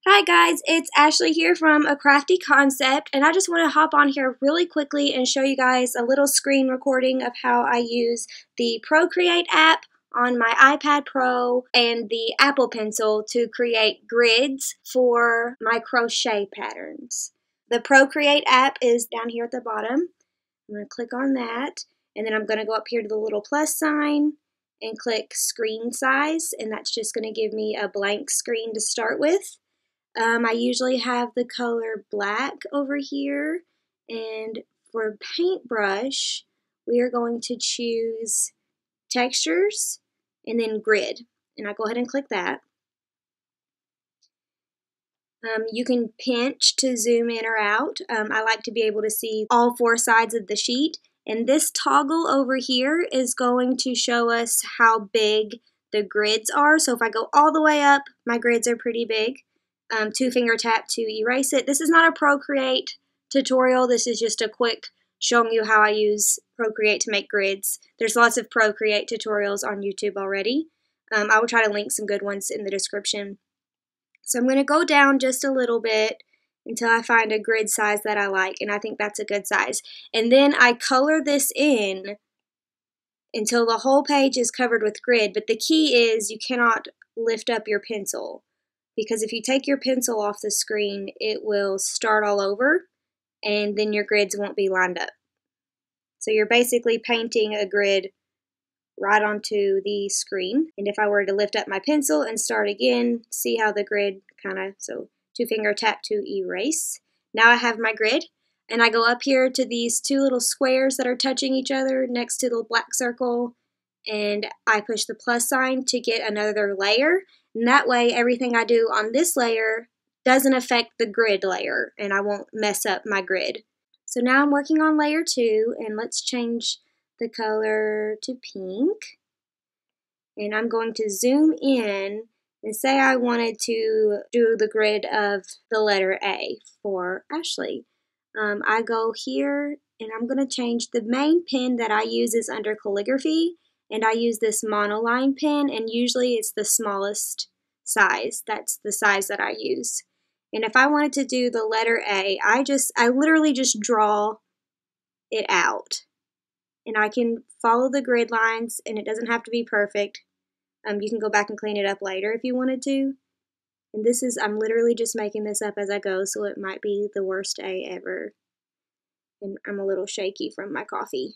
Hi guys, it's Ashley here from A Crafty Concept, and I just want to hop on here really quickly and show you guys a little screen recording of how I use the Procreate app on my iPad Pro and the Apple Pencil to create grids for my crochet patterns. The Procreate app is down here at the bottom. I'm going to click on that, and then I'm going to go up here to the little plus sign and click screen size, and that's just going to give me a blank screen to start with. I usually have the color black over here, and for paintbrush, we are going to choose textures and then grid, and I go ahead and click that. You can pinch to zoom in or out. I like to be able to see all four sides of the sheet, and this toggle over here is going to show us how big the grids are. So if I go all the way up, my grids are pretty big. Two-finger tap to erase it. This is not a Procreate tutorial. This is just a quick showing you how I use Procreate to make grids. There's lots of Procreate tutorials on YouTube already. I will try to link some good ones in the description. So I'm going to go down just a little bit until I find a grid size that I like, and I think that's a good size. And then I color this in until the whole page is covered with grid, but the key is you cannot lift up your pencil, because if you take your pencil off the screen, it will start all over, and then your grids won't be lined up. So you're basically painting a grid right onto the screen. And if I were to lift up my pencil and start again, see how the grid so two-finger tap to erase. Now I have my grid, and I go up here to these two little squares that are touching each other next to the black circle, and I push the plus sign to get another layer. And that way, everything I do on this layer doesn't affect the grid layer, and I won't mess up my grid. So now I'm working on layer 2, and let's change the color to pink. And I'm going to zoom in and say I wanted to do the grid of the letter A for Ashley. I go here, and I'm going to change the main pen that I use is under calligraphy. And I use this monoline pen, and usually it's the smallest size. That's the size that I use. And if I wanted to do the letter A, I literally just draw it out. And I can follow the grid lines, and it doesn't have to be perfect. You can go back and clean it up later if you wanted to. And I'm literally just making this up as I go, so it might be the worst A ever. And I'm a little shaky from my coffee.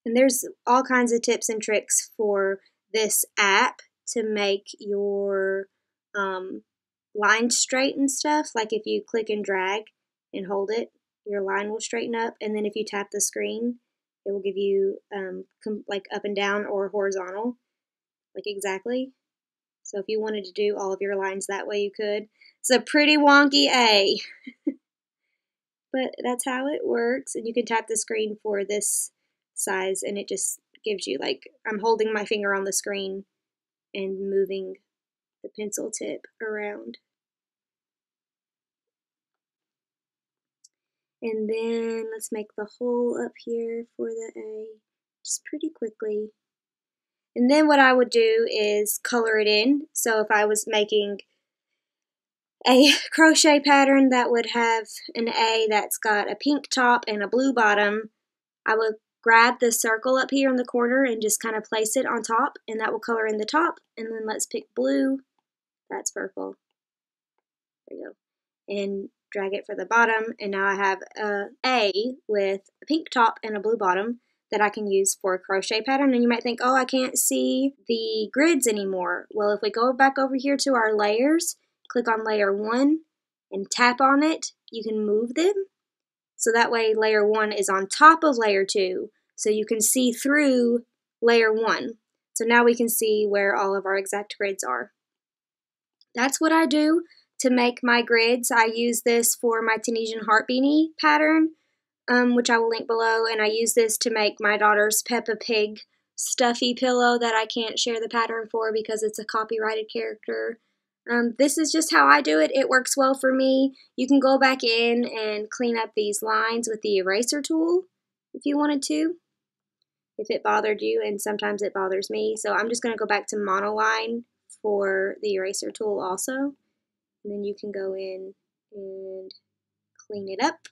And there's all kinds of tips and tricks for this app to make your lines straight and stuff. Like if you click and drag and hold it, your line will straighten up. And then if you tap the screen, it will give you like up and down or horizontal, like exactly. So if you wanted to do all of your lines that way, you could. It's a pretty wonky A, but that's how it works. And you can tap the screen for this size, and it just gives you, like, I'm holding my finger on the screen and moving the pencil tip around. And then let's make the hole up here for the A just pretty quickly. And then what I would do is color it in. So if I was making a crochet pattern that would have an A that's got a pink top and a blue bottom, I would grab the circle up here in the corner and just kind of place it on top, and that will color in the top. And then let's pick blue. That's purple. There you go. And drag it for the bottom, and now I have A with a pink top and a blue bottom that I can use for a crochet pattern. And you might think, oh, I can't see the grids anymore. Well, if we go back over here to our layers, click on layer 1 and tap on it, you can move them. So that way layer 1 is on top of layer 2, so you can see through layer 1. So now we can see where all of our exact grids are. That's what I do to make my grids. I use this for my Tunisian heart beanie pattern, which I will link below, and I use this to make my daughter's Peppa Pig stuffy pillow that I can't share the pattern for because it's a copyrighted character. This is just how I do it. It works well for me. You can go back in and clean up these lines with the eraser tool if you wanted to, if it bothered you, and sometimes it bothers me. So I'm just going to go back to monoline for the eraser tool also. And then you can go in and clean it up.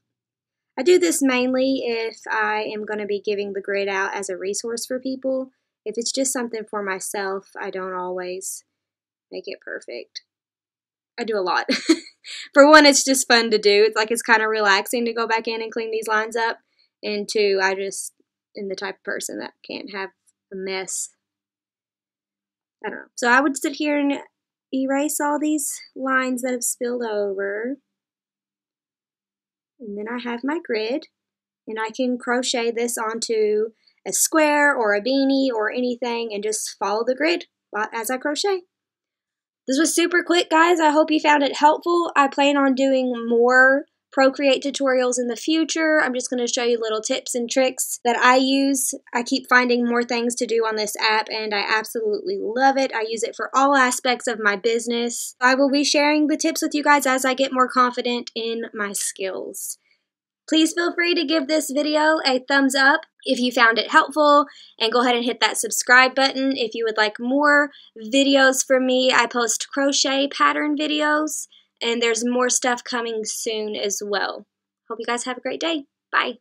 I do this mainly if I am going to be giving the grid out as a resource for people. If it's just something for myself, I don't always make it perfect. I do a lot. For one, it's just fun to do. It's kind of relaxing to go back in and clean these lines up. And two, I just am the type of person that can't have a mess. I don't know. So I would sit here and erase all these lines that have spilled over. And then I have my grid. And I can crochet this onto a square or a beanie or anything and just follow the grid as I crochet. This was super quick, guys. I hope you found it helpful. I plan on doing more Procreate tutorials in the future. I'm just going to show you little tips and tricks that I use. I keep finding more things to do on this app, and I absolutely love it. I use it for all aspects of my business. I will be sharing the tips with you guys as I get more confident in my skills. Please feel free to give this video a thumbs up if you found it helpful, and go ahead and hit that subscribe button if you would like more videos from me. I post crochet pattern videos, and there's more stuff coming soon as well. Hope you guys have a great day. Bye.